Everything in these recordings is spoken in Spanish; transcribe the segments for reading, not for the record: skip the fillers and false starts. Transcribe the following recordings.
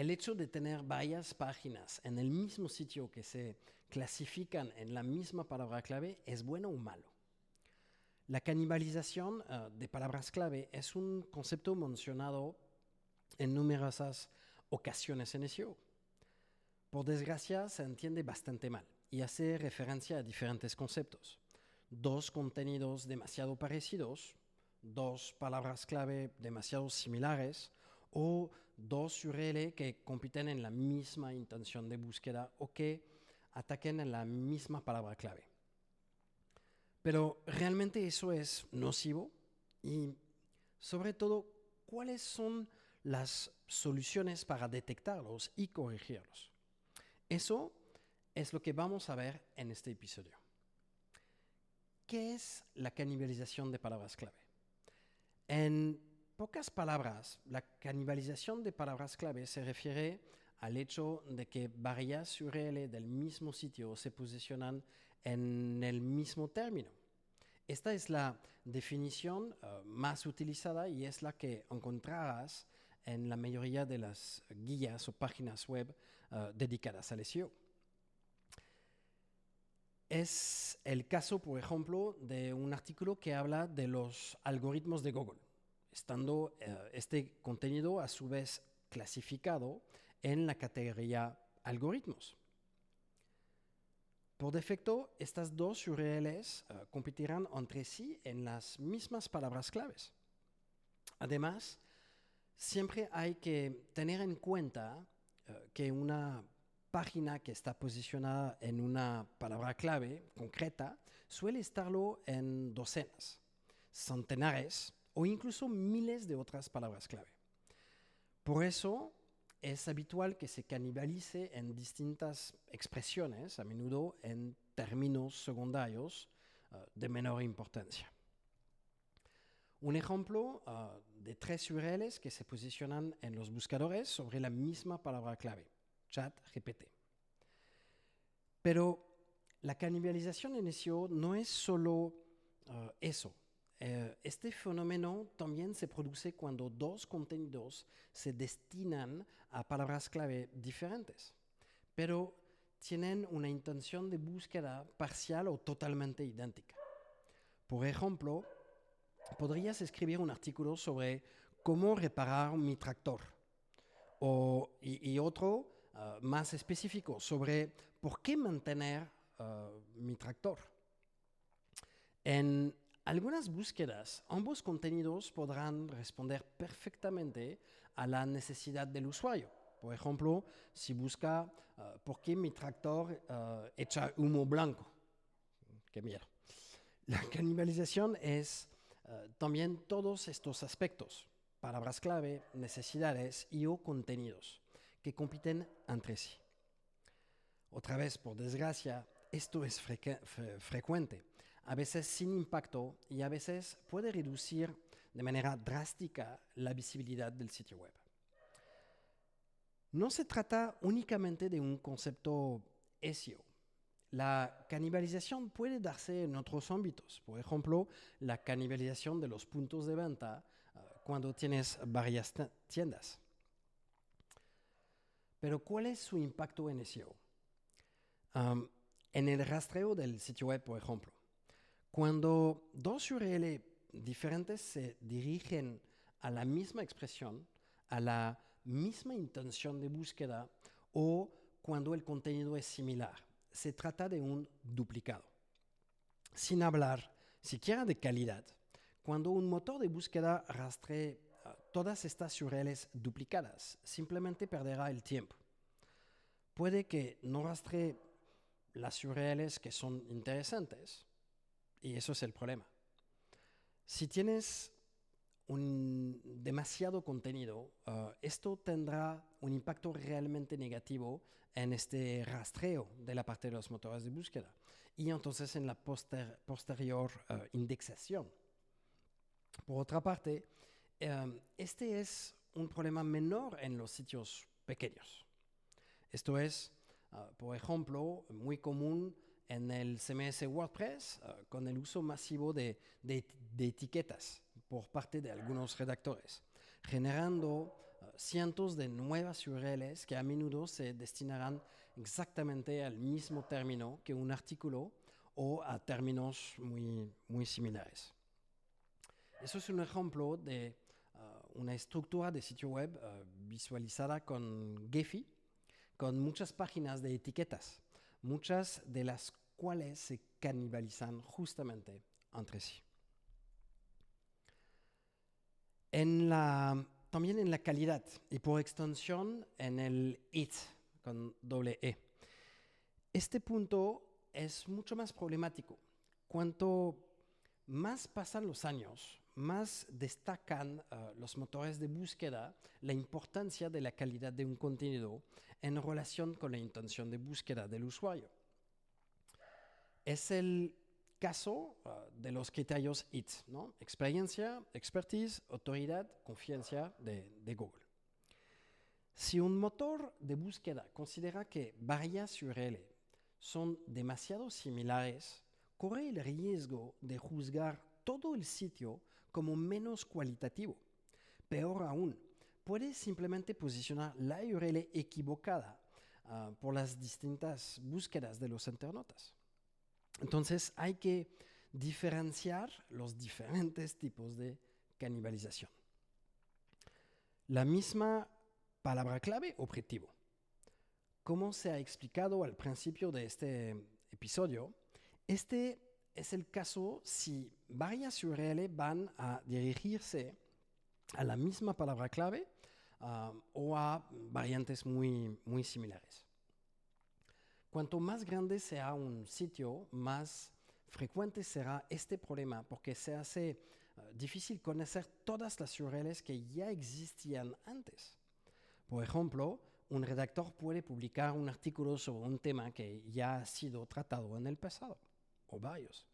el hecho de tener varias páginas en el mismo sitio que se clasifican en la misma palabra clave es bueno o malo. La canibalización de palabras clave es un concepto mencionado en numerosas ocasiones en SEO. Por desgracia, se entiende bastante mal y hace referencia a diferentes conceptos. Dos contenidos demasiado parecidos, dos palabras clave demasiado similares o dos URL que compiten en la misma intención de búsqueda o que ataquen en la misma palabra clave. Pero realmente eso es nocivo y sobre todo, ¿cuáles son las soluciones para detectarlos y corregirlos? Eso es lo que vamos a ver en este episodio. ¿Qué es la canibalización de palabras clave? En pocas palabras, la canibalización de palabras clave se refiere al hecho de que varias URL del mismo sitio se posicionan en el mismo término. Esta es la definición más utilizada y es la que encontrarás en la mayoría de las guías o páginas web dedicadas al SEO. Es el caso, por ejemplo, de un artículo que habla de los algoritmos de Google, estando este contenido a su vez clasificado en la categoría algoritmos. Por defecto, estas dos URLs competirán entre sí en las mismas palabras claves. Además, siempre hay que tener en cuenta que una página que está posicionada en una palabra clave concreta suele estarlo en docenas, centenares o incluso miles de otras palabras clave. Por eso es habitual que se canibalice en distintas expresiones, a menudo en términos secundarios de menor importancia. Un ejemplo de tres URLs que se posicionan en los buscadores sobre la misma palabra clave, ChatGPT. Pero la canibalización en SEO no es solo eso. Este fenómeno también se produce cuando dos contenidos se destinan a palabras clave diferentes, pero tienen una intención de búsqueda parcial o totalmente idéntica. Por ejemplo, podrías escribir un artículo sobre cómo reparar mi tractor y otro más específico sobre por qué mantener mi tractor. En algunas búsquedas, ambos contenidos podrán responder perfectamente a la necesidad del usuario. Por ejemplo, si busca por qué mi tractor echa humo blanco. Qué miedo. La canibalización es también todos estos aspectos, palabras clave, necesidades y o contenidos que compiten entre sí. Otra vez, por desgracia, esto es frecuente, a veces sin impacto y a veces puede reducir de manera drástica la visibilidad del sitio web. No se trata únicamente de un concepto SEO. La canibalización puede darse en otros ámbitos, por ejemplo, la canibalización de los puntos de venta cuando tienes varias tiendas. Pero ¿cuál es su impacto en SEO? En el rastreo del sitio web, por ejemplo, cuando dos URL diferentes se dirigen a la misma expresión, a la misma intención de búsqueda o cuando el contenido es similar, se trata de un duplicado. Sin hablar siquiera de calidad, cuando un motor de búsqueda rastree todas estas URLs duplicadas, simplemente perderá el tiempo. Puede que no rastree las URLs que son interesantes, y eso es el problema. Si tienes demasiado contenido, esto tendrá un impacto realmente negativo en este rastreo de la parte de los motores de búsqueda y entonces en la posterior indexación. Por otra parte, este es un problema menor en los sitios pequeños. Esto es, por ejemplo, muy común en el CMS WordPress con el uso masivo de etiquetas por parte de algunos redactores, generando cientos de nuevas URLs que a menudo se destinarán exactamente al mismo término que un artículo o a términos muy similares. Eso es un ejemplo de una estructura de sitio web visualizada con Gephi, con muchas páginas de etiquetas, muchas de las cuales se canibalizan justamente entre sí. También en la calidad y por extensión en el IT con doble E. Este punto es mucho más problemático. Cuanto más pasan los años, más destacan los motores de búsqueda la importancia de la calidad de un contenido en relación con la intención de búsqueda del usuario. Es el caso de los criterios IT, ¿no? Experiencia, expertise, autoridad, confianza de Google. Si un motor de búsqueda considera que varias URL son demasiado similares, corre el riesgo de juzgar todo el sitio como menos cualitativo. Peor aún, puede simplemente posicionar la URL equivocada por las distintas búsquedas de los internautas. Entonces hay que diferenciar los diferentes tipos de canibalización. La misma palabra clave, objetivo. Como se ha explicado al principio de este episodio, este es el caso si varias URL van a dirigirse a la misma palabra clave o a variantes muy similares. Cuanto más grande sea un sitio, más frecuente será este problema porque se hace difícil conocer todas las URLs que ya existían antes. Por ejemplo, un redactor puede publicar un artículo sobre un tema que ya ha sido tratado en el pasado, o varios.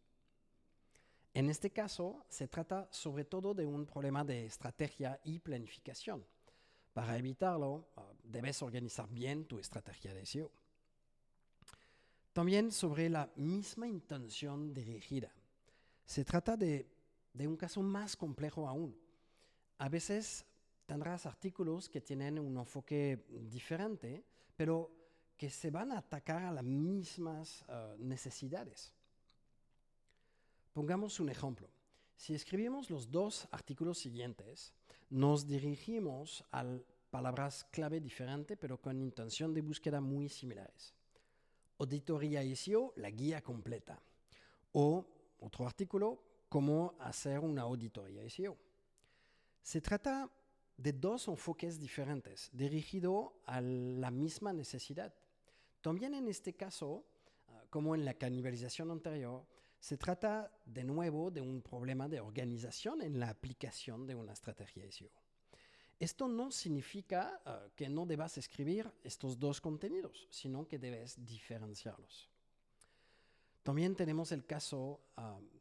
En este caso, se trata sobre todo de un problema de estrategia y planificación. Para evitarlo, debes organizar bien tu estrategia de SEO. También sobre la misma intención dirigida. Se trata de un caso más complejo aún. A veces tendrás artículos que tienen un enfoque diferente, pero que se van a atacar a las mismas necesidades. Pongamos un ejemplo. Si escribimos los dos artículos siguientes, nos dirigimos a palabras clave diferentes, pero con intención de búsqueda muy similares. Auditoría SEO, la guía completa. O otro artículo, cómo hacer una auditoría SEO. Se trata de dos enfoques diferentes, dirigidos a la misma necesidad. También en este caso, como en la canibalización anterior, se trata de nuevo de un problema de organización en la aplicación de una estrategia SEO. Esto no significa que no debas escribir estos dos contenidos, sino que debes diferenciarlos. También tenemos el caso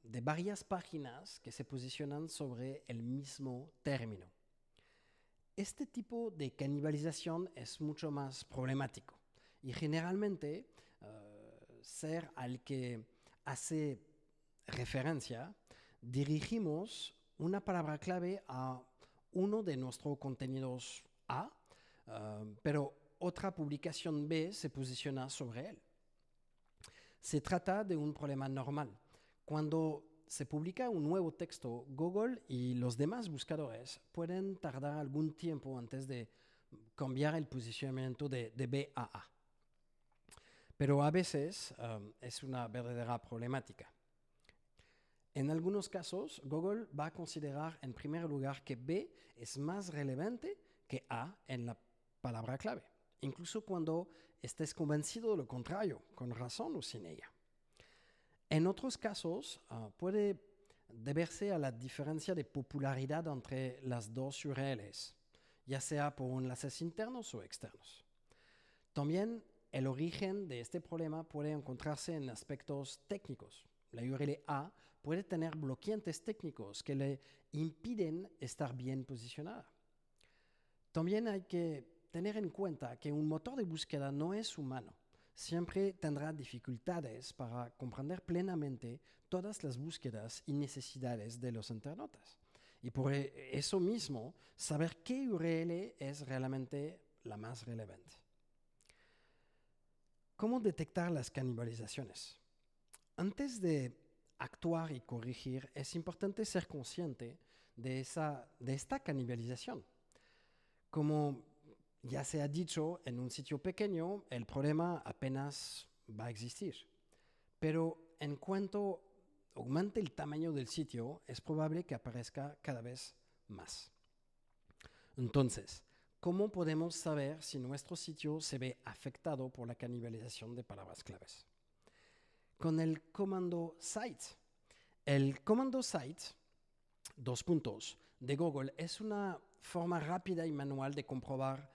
de varias páginas que se posicionan sobre el mismo término. Este tipo de canibalización es mucho más problemático y generalmente ser al que hace referencia, dirigimos una palabra clave a uno de nuestros contenidos A, pero otra publicación B se posiciona sobre él. Se trata de un problema normal. Cuando se publica un nuevo texto, Google y los demás buscadores pueden tardar algún tiempo antes de cambiar el posicionamiento de B a A. Pero a veces es una verdadera problemática. En algunos casos, Google va a considerar en primer lugar que B es más relevante que A en la palabra clave, incluso cuando estés convencido de lo contrario, con razón o sin ella. En otros casos, puede deberse a la diferencia de popularidad entre las dos URLs, ya sea por enlaces internos o externos. También el origen de este problema puede encontrarse en aspectos técnicos. La URL A puede tener bloqueantes técnicos que le impiden estar bien posicionada. También hay que tener en cuenta que un motor de búsqueda no es humano. Siempre tendrá dificultades para comprender plenamente todas las búsquedas y necesidades de los internautas. Y por eso mismo, saber qué URL es realmente la más relevante. ¿Cómo detectar las canibalizaciones? Antes de actuar y corregir, es importante ser consciente de esta canibalización. Como ya se ha dicho, en un sitio pequeño el problema apenas va a existir. Pero en cuanto aumente el tamaño del sitio, es probable que aparezca cada vez más. Entonces, ¿cómo podemos saber si nuestro sitio se ve afectado por la canibalización de palabras claves? Con el comando site. El comando site, de Google, es una forma rápida y manual de comprobar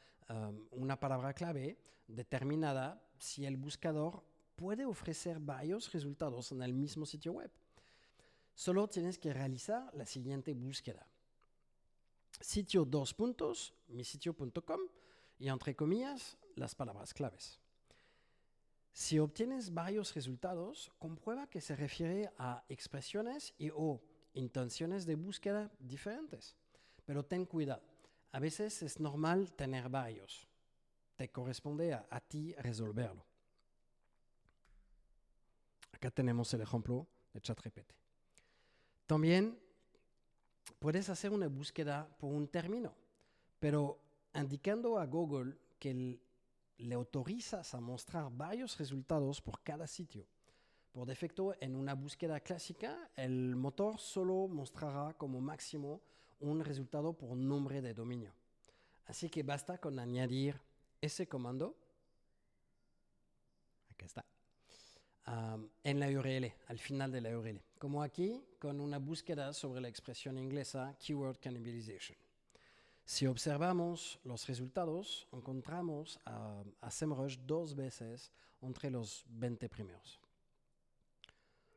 una palabra clave determinada si el buscador puede ofrecer varios resultados en el mismo sitio web. Solo tienes que realizar la siguiente búsqueda. Sitio misitio.com y entre comillas las palabras claves. Si obtienes varios resultados, comprueba que se refiere a expresiones y o intenciones de búsqueda diferentes. Pero ten cuidado, a veces es normal tener varios. Te corresponde a ti resolverlo. Acá tenemos el ejemplo de ChatGPT. También puedes hacer una búsqueda por un término, pero indicando a Google que le autorizas a mostrar varios resultados por cada sitio. Por defecto, en una búsqueda clásica, el motor solo mostrará como máximo un resultado por nombre de dominio. Así que basta con añadir ese comando, acá está, en la URL, al final de la URL. Como aquí, con una búsqueda sobre la expresión inglesa Keyword Cannibalization. Si observamos los resultados, encontramos a SEMrush 2 veces entre los 20 primeros.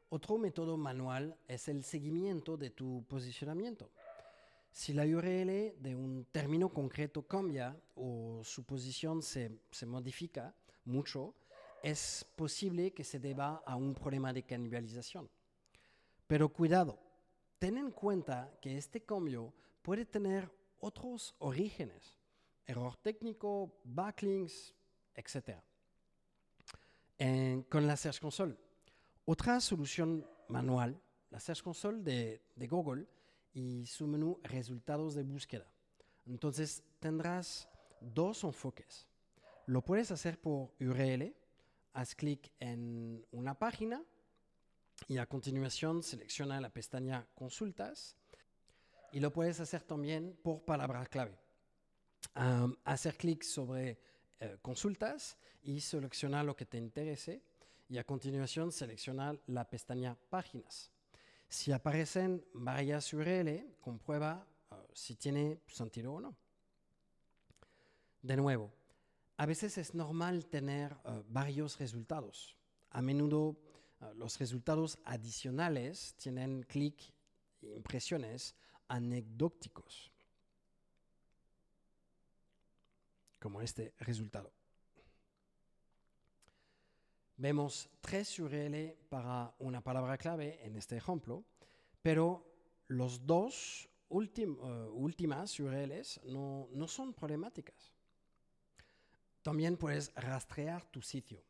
Otro método manual es el seguimiento de tu posicionamiento. Si la URL de un término concreto cambia o su posición se modifica mucho, es posible que se deba a un problema de canibalización. Pero cuidado, ten en cuenta que este cambio puede tener otros orígenes, error técnico, backlinks, etc. Con la Search Console, otra solución manual, la Search Console de Google y su menú resultados de búsqueda. Entonces tendrás dos enfoques. Lo puedes hacer por URL, haz clic en una página y a continuación selecciona la pestaña Consultas. Y lo puedes hacer también por palabra clave. Hacer clic sobre Consultas y seleccionar lo que te interese. Y a continuación selecciona la pestaña Páginas. Si aparecen varias URL, comprueba si tiene sentido o no. De nuevo, a veces es normal tener varios resultados. A menudo los resultados adicionales tienen clic e impresiones anecdóticos, como este resultado. Vemos 3 URL para una palabra clave en este ejemplo, pero los dos últimas URLs no son problemáticas. También puedes rastrear tu sitio.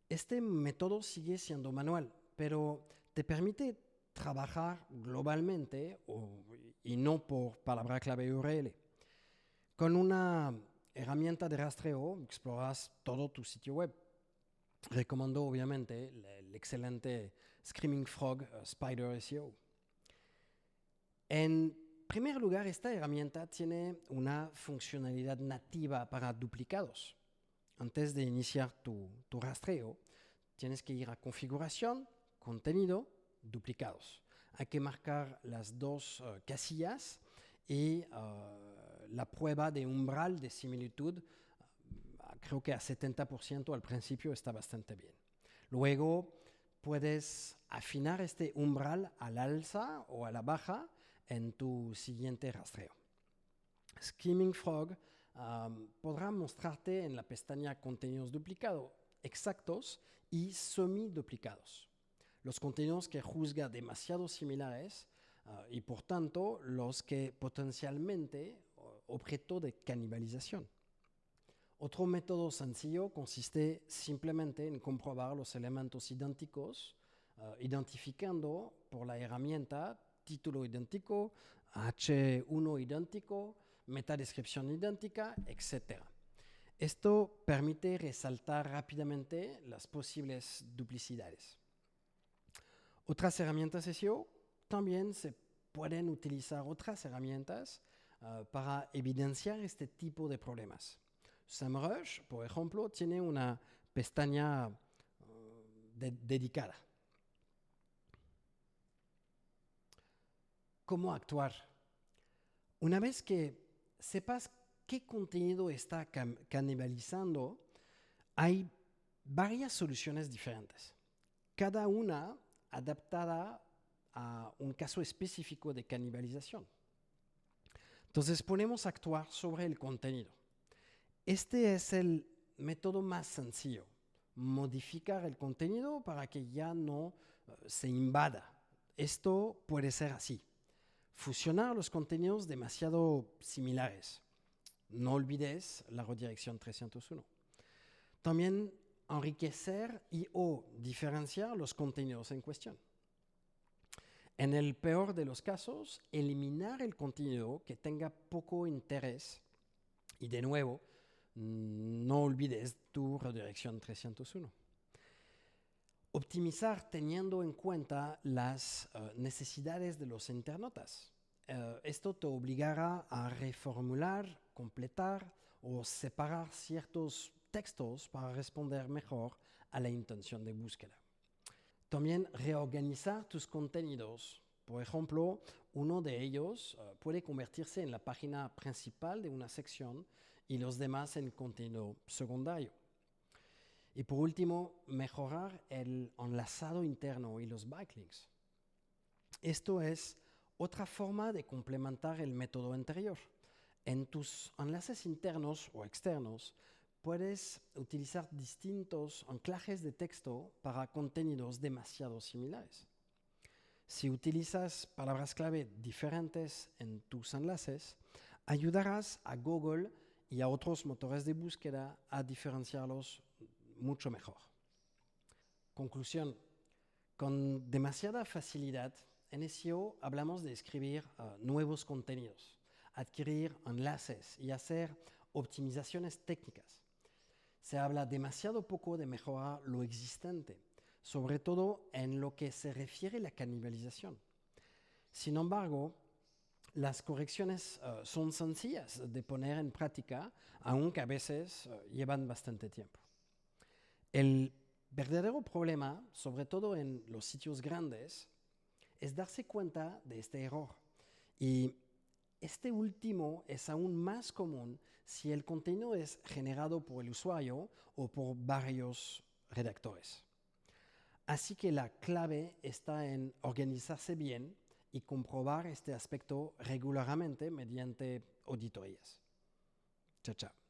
Este método sigue siendo manual, pero te permite trabajar globalmente y no por palabra clave URL. Con una herramienta de rastreo exploras todo tu sitio web. Recomiendo obviamente el excelente Screaming Frog Spider SEO. En primer lugar, esta herramienta tiene una funcionalidad nativa para duplicados. Antes de iniciar tu rastreo, tienes que ir a configuración, contenido, duplicados. Hay que marcar las dos casillas y la prueba de umbral de similitud, creo que a 70% al principio está bastante bien. Luego puedes afinar este umbral al alza o a la baja en tu siguiente rastreo. Screaming Frog podrá mostrarte en la pestaña contenidos duplicados exactos y semi-duplicados. Los contenidos que juzga demasiado similares y por tanto los que potencialmente objeto de canibalización. Otro método sencillo consiste simplemente en comprobar los elementos idénticos, identificando por la herramienta título idéntico, H1 idéntico, metadescripción idéntica, etc. Esto permite resaltar rápidamente las posibles duplicidades. Otras herramientas SEO también se pueden utilizar otras herramientas para evidenciar este tipo de problemas. SEMrush, por ejemplo, tiene una pestaña dedicada. ¿Cómo actuar? Una vez que sepas qué contenido está canibalizando, hay varias soluciones diferentes, cada una adaptada a un caso específico de canibalización. Entonces ponemos a actuar sobre el contenido. Este es el método más sencillo, modificar el contenido para que ya no se invada. Esto puede ser así. Fusionar los contenidos demasiado similares. No olvides la redirección 301. También enriquecer y o diferenciar los contenidos en cuestión. En el peor de los casos, eliminar el contenido que tenga poco interés y de nuevo, no olvides tu redirección 301. Optimizar teniendo en cuenta las necesidades de los internautas. Esto te obligará a reformular, completar o separar ciertos textos para responder mejor a la intención de búsqueda. También reorganizar tus contenidos. Por ejemplo, uno de ellos puede convertirse en la página principal de una sección y los demás en contenido secundario. Y por último, mejorar el enlazado interno y los backlinks. Esto es otra forma de complementar el método anterior. En tus enlaces internos o externos, puedes utilizar distintos anclajes de texto para contenidos demasiado similares. Si utilizas palabras clave diferentes en tus enlaces, ayudarás a Google y a otros motores de búsqueda a diferenciarlos mucho mejor. Conclusión. Con demasiada facilidad, en SEO hablamos de escribir nuevos contenidos, adquirir enlaces y hacer optimizaciones técnicas. Se habla demasiado poco de mejorar lo existente, sobre todo en lo que se refiere a la canibalización. Sin embargo, las correcciones son sencillas de poner en práctica, aunque a veces llevan bastante tiempo. El verdadero problema, sobre todo en los sitios grandes, es darse cuenta de este error. Y este último es aún más común si el contenido es generado por el usuario o por varios redactores. Así que la clave está en organizarse bien y comprobar este aspecto regularmente mediante auditorías. Chao, chao.